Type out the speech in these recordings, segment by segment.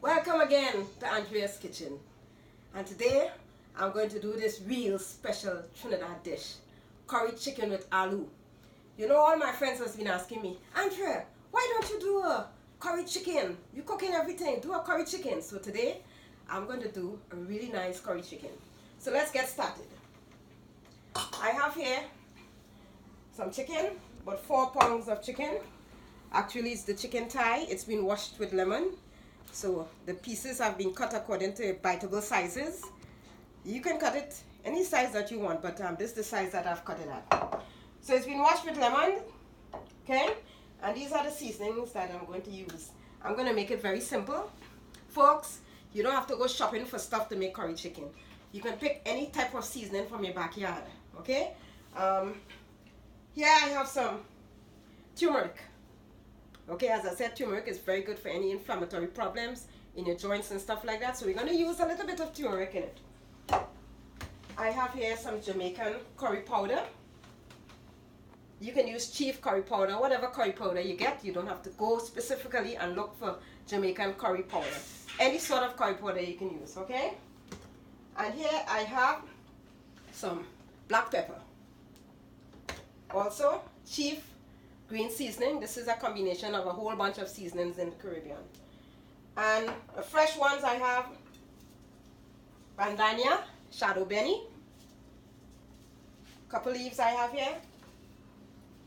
Welcome again to Andrea's Kitchen, and today I'm going to do this real special Trinidad dish, curry chicken with aloo. You know, all my friends have been asking me, Andrea, why don't you do a curry chicken? You cooking everything, do a curry chicken. So today I'm going to do a really nice curry chicken. So let's get started. I have here some chicken, about 4 pounds of chicken. Actually, it's the chicken thigh. It's been washed with lemon. So the pieces have been cut according to biteable sizes. You can cut it any size that you want, but this is the size that I've cut it at. So it's been washed with lemon, okay? And these are the seasonings that I'm going to use. I'm going to make it very simple. Folks, you don't have to go shopping for stuff to make curry chicken. You can pick any type of seasoning from your backyard, okay? Here I have some turmeric. Okay, as I said, turmeric is very good for any inflammatory problems in your joints and stuff like that. So we're going to use a little bit of turmeric in it. I have here some Jamaican curry powder. You can use chief curry powder, whatever curry powder you get. You don't have to go specifically and look for Jamaican curry powder. Any sort of curry powder you can use, okay? And here I have some black pepper. Also, chief green seasoning. This is a combination of a whole bunch of seasonings in the Caribbean. And the fresh ones I have bandania, shadow benny. Couple leaves I have here.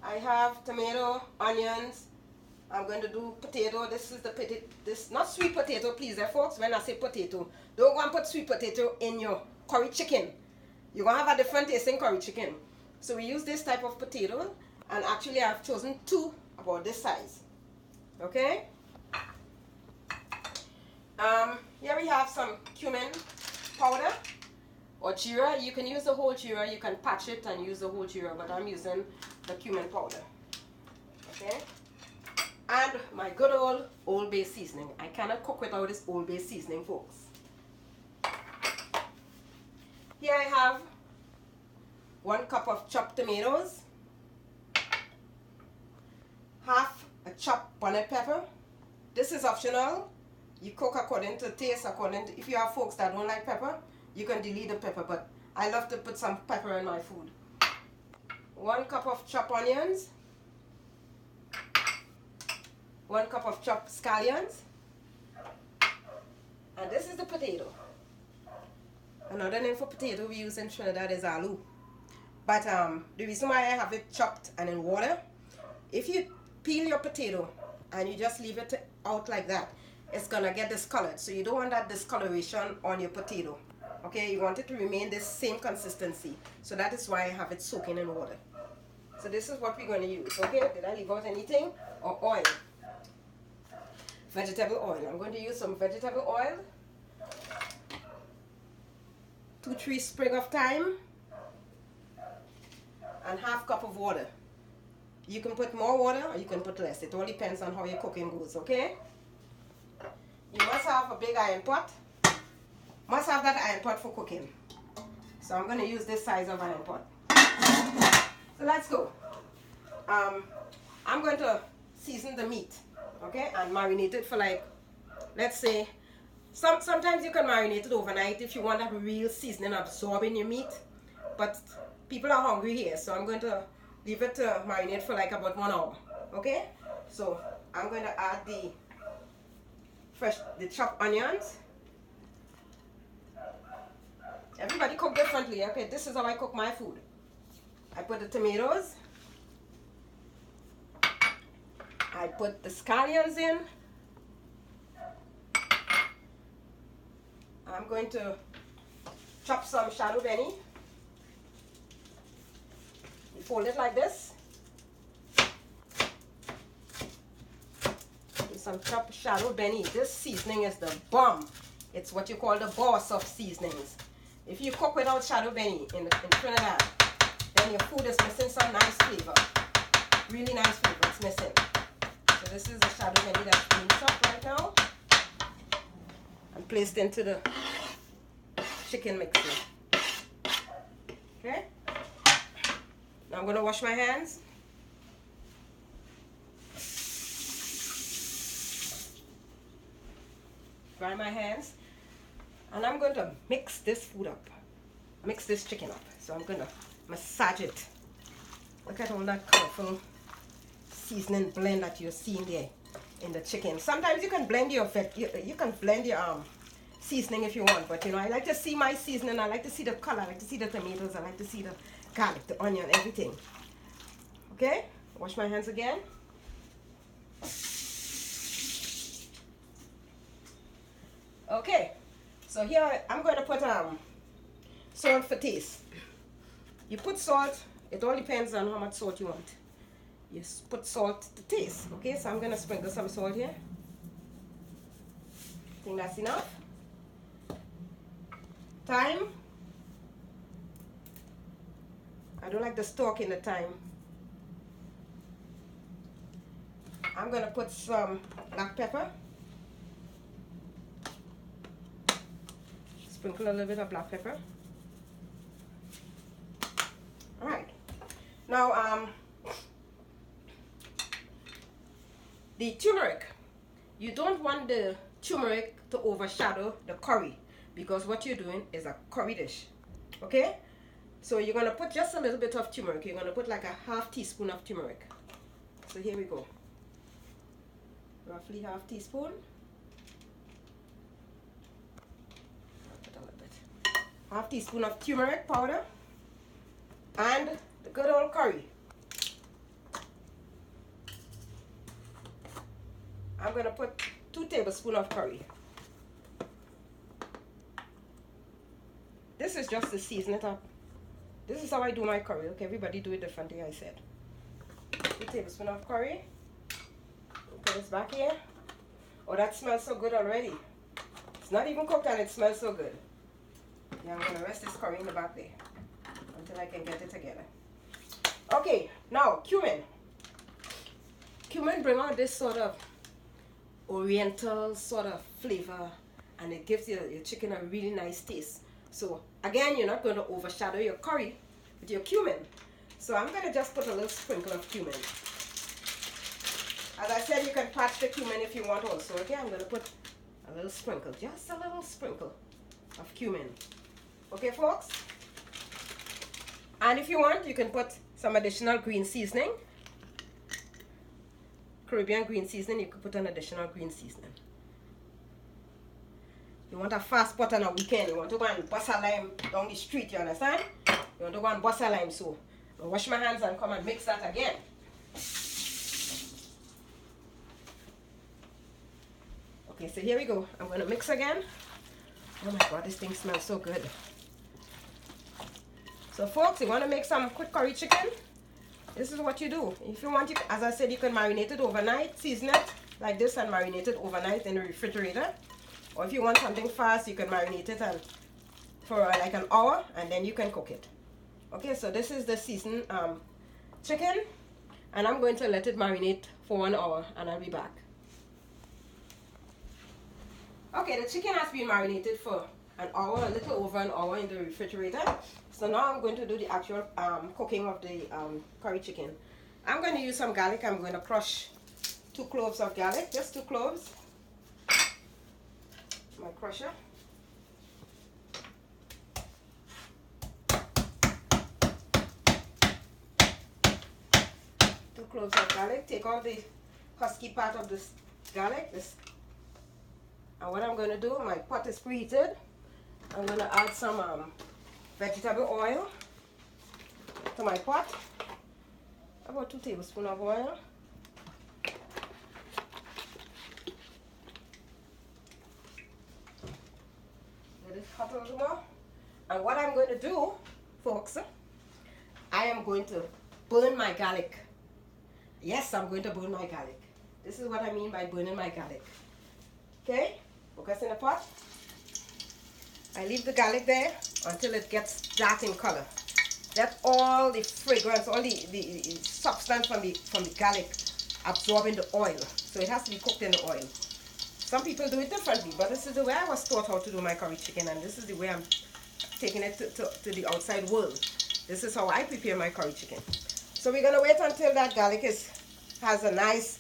I have tomato, onions. I'm going to do potato. This is the potato. This not sweet potato, please, folks. When I say potato, don't go and put sweet potato in your curry chicken. You're gonna have a different tasting curry chicken. So we use this type of potato. And actually I've chosen 2 about this size. Okay? Here we have some cumin powder or jeera. You can use the whole jeera. You can patch it and use the whole jeera, but I'm using the cumin powder. Okay? And my good old bay seasoning. I cannot cook without this old bay seasoning, folks. Here I have 1 cup of chopped tomatoes. Half a chopped bonnet pepper. This is optional. You cook according to taste, if you have folks that don't like pepper, you can delete the pepper, but I love to put some pepper in my food. 1 cup of chopped onions. 1 cup of chopped scallions. And this is the potato. Another name for potato we use in Trinidad is aloo. But the reason why I have it chopped and in water, if you peel your potato and you just leave it out like that, it's gonna get discolored. So you don't want that discoloration on your potato. Okay, you want it to remain this same consistency. So that is why I have it soaking in water. So this is what we're going to use. Okay, did I leave out anything? Or oil. Vegetable oil. I'm going to use some vegetable oil. 2-3 sprigs of thyme. And half cup of water. You can put more water or you can put less. It all depends on how your cooking goes, okay? You must have a big iron pot. Must have that iron pot for cooking. So I'm going to use this size of iron pot. So let's go. I'm going to season the meat, okay? And marinate it for like, let's say, sometimes you can marinate it overnight if you want that real seasoning absorb in your meat. But people are hungry here, so I'm going to leave it to marinate for like about 1 hour. Okay? So I'm going to add the chopped onions. Everybody cook differently. Okay, this is how I cook my food. I put the tomatoes. I put the scallions in. I'm going to chop some shadow benny. You fold it like this. Some chopped shadow benny. This seasoning is the bomb. It's what you call the boss of seasonings. If you cook without shadow benny in Trinidad, then your food is missing some nice flavor. Really nice flavor it's missing. So this is the shadow benny that's being chopped right now and placed into the chicken mixer. Okay? Now I'm going to wash my hands. dry my hands. And I'm going to mix this food up. Mix this chicken up. So I'm going to massage it. Look at all that colorful seasoning blend that you're seeing there in the chicken. Sometimes you can blend your you can blend your seasoning if you want, but you know, I like to see my seasoning. I like to see the color. I like to see the tomatoes. I like to see the garlic, the onion, everything. Okay, wash my hands again. Okay, so here I'm going to put salt for taste. You put salt. It all depends on how much salt you want. You put salt to taste. Okay, so I'm going to sprinkle some salt here. Think that's enough. Thyme. I don't like the stalk in the thyme. I'm going to put some black pepper. Sprinkle a little bit of black pepper. All right. Now, the turmeric. You don't want the turmeric to overshadow the curry, because what you're doing is a curry dish. Okay? So you're going to put just a little bit of turmeric. You're going to put like a half teaspoon of turmeric. So here we go. Roughly half teaspoon. Put a little bit. Half teaspoon of turmeric powder. And the good old curry. I'm going to put 2 tablespoons of curry. This is just to season it up. This is how I do my curry. Okay, everybody do it differently, I said. 2 tablespoons of curry. Put this back here. Oh, that smells so good already. It's not even cooked and it smells so good. Yeah, I'm going to rest this curry in the back there until I can get it together. Okay, now cumin. Cumin brings out this sort of oriental sort of flavor, and it gives your chicken a really nice taste. So again, you're not going to overshadow your curry with your cumin. So I'm going to just put a little sprinkle of cumin. As I said, you can patch the cumin if you want also. Okay, I'm going to put a little sprinkle, just a little sprinkle of cumin. Okay, folks? And if you want, you can put some additional green seasoning. Caribbean green seasoning, you could put an additional green seasoning. You want a fast pot on a weekend, you want to go and bust a lime down the street, you understand? You want to go and bust a lime, so I'll wash my hands and come and mix that again. Okay, so here we go. I'm going to mix again. Oh my God, this thing smells so good. So folks, you want to make some quick curry chicken? This is what you do. If you want, as I said, you can marinate it overnight, season it like this and marinate it overnight in the refrigerator. Or if you want something fast, you can marinate it for like an hour and then you can cook it. Okay, so this is the seasoned chicken, and I'm going to let it marinate for 1 hour and I'll be back. Okay, the chicken has been marinated for an hour, a little over an hour in the refrigerator. So now I'm going to do the actual cooking of the curry chicken. I'm going to use some garlic. I'm going to crush 2 cloves of garlic, just 2 cloves. My crusher. 2 cloves of garlic. Take all the husky part of this garlic. And what I'm going to do, my pot is preheated. I'm going to add some vegetable oil to my pot. About 2 tablespoons of oil. Let it hot a little more. And what I'm going to do, folks, I am going to burn my garlic. Yes, I'm going to burn my garlic. This is what I mean by burning my garlic. Okay, focus in the pot. I leave the garlic there until it gets dark in color. Let all the fragrance, all the substance from the garlic absorb in the oil. So it has to be cooked in the oil. Some people do it differently, but this is the way I was taught how to do my curry chicken, and this is the way I'm taking it to the outside world. This is how I prepare my curry chicken. So we're going to wait until that garlic has a nice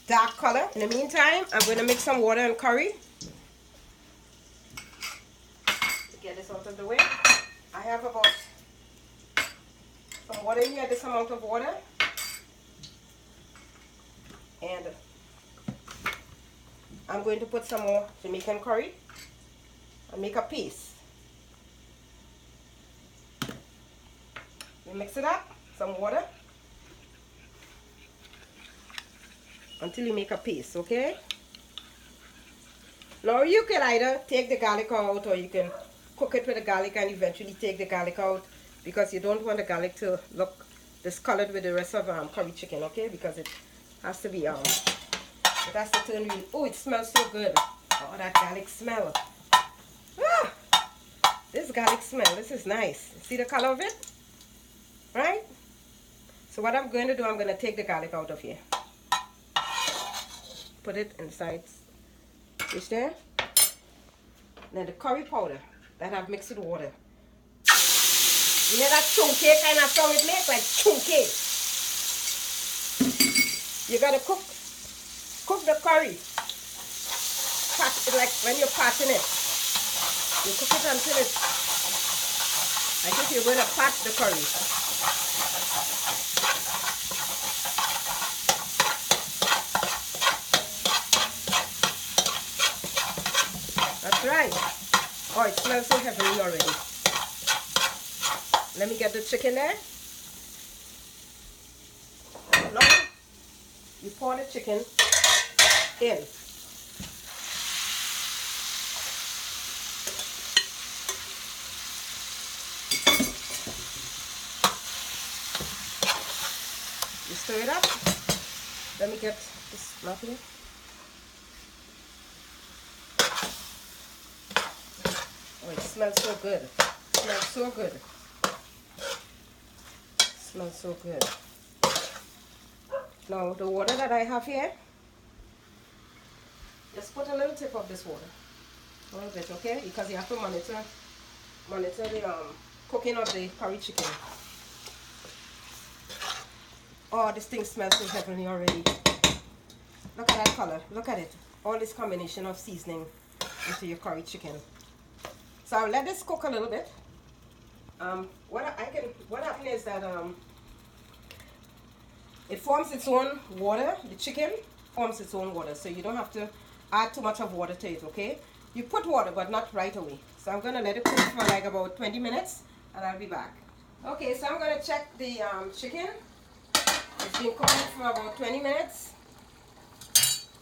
dark color. In the meantime, I'm going to mix some water and curry. get this out of the way. I have about some water in here, this amount of water. And I'm going to put some more Jamaican curry and make a paste. You mix it up, some water, until you make a paste, okay? Now you can either take the garlic out, or you can cook it with the garlic and eventually take the garlic out, because you don't want the garlic to look discolored with the rest of curry chicken, okay? Because it has to be it has to turn really. Oh, it smells so good. Oh, that garlic smell. Ah, this garlic smell, this is nice. See the color of it? Right? So what I'm going to do, I'm going to take the garlic out of here. Put it inside dish there. Then the curry powder that I've mixed with water. You know that chunky kind of sound it makes? Like chunky. You got to cook the curry. Pat it like when you're patting it. You cook it until it's, I think you're going to pat the curry. That's right. Oh, it smells so heavenly already. Let me get the chicken there. Now, you pour the chicken in. You stir it up. Let me get this map here. Oh, it smells so good. It smells so good. It smells so good. Now, the water that I have here, just put a little tip of this water. A little bit, okay? Because you have to monitor the cooking of the curry chicken. Oh, this thing smells so heavenly already. Look at that color. Look at it. All this combination of seasoning into your curry chicken. So I'll let this cook a little bit. What happens is that it forms its own water. The chicken forms its own water, so you don't have to add too much of water to it, okay? You put water, but not right away. So I'm gonna let it cook for like about 20 minutes, and I'll be back. Okay, so I'm gonna check the chicken. It's been cooking for about 20 minutes.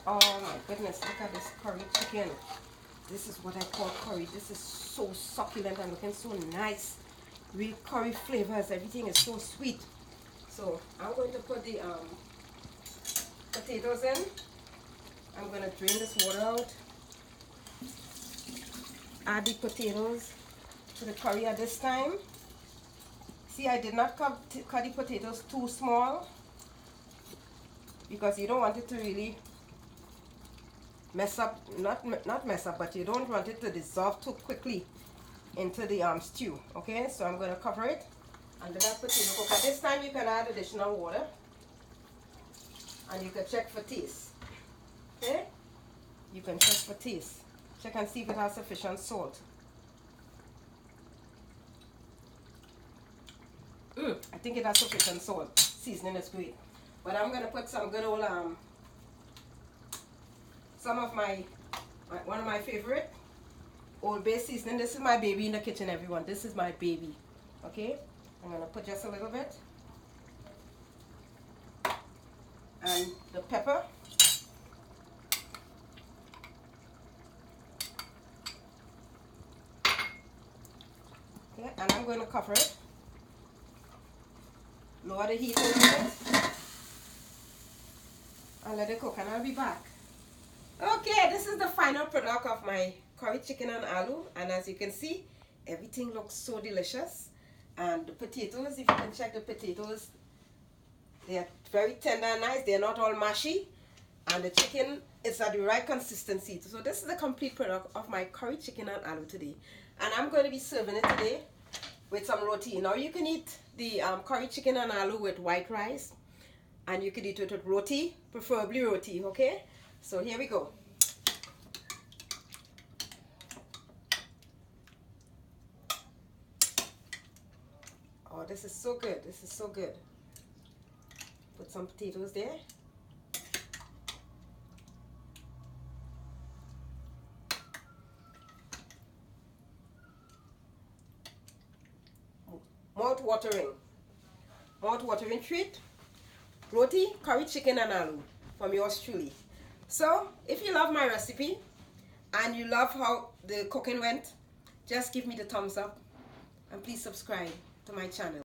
Oh my goodness, look at this curry chicken. This is what I call curry. This is so succulent and looking so nice. Real curry flavors. Everything is so sweet. So I'm going to put the potatoes in. I'm going to drain this water out. Add the potatoes to the curry at this time. See, I did not cut the potatoes too small, because you don't want it to really mess up, not mess up, but you don't want it to dissolve too quickly into the stew, okay? So I'm going to cover it and let that potato cook. At this time you can add additional water, and you can check for taste, okay? You can check for taste. Check and see if it has sufficient salt. I think it has sufficient salt. Seasoning is great. But I'm going to put some good old some of one of my favorite Old Bay seasoning. This is my baby in the kitchen, everyone. This is my baby. Okay, I'm gonna put just a little bit, and the pepper, okay, and I'm going to cover it. Lower the heat a little bit and let it cook, and I'll be back. Okay, this is the final product of my curry chicken and aloo, and as you can see, everything looks so delicious. And the potatoes, if you can check the potatoes, they are very tender and nice. They're not all mushy, and the chicken is at the right consistency. So this is the complete product of my curry chicken and aloo today, and I'm going to be serving it today with some roti. Now you can eat the curry chicken and aloo with white rice, and you could eat it with roti, preferably roti, okay? So here we go. Oh, this is so good. This is so good. Put some potatoes there. Mouth-watering treat. Roti, curry chicken and aloo from yours truly. So, if you love my recipe and you love how the cooking went, just give me the thumbs up and please subscribe to my channel.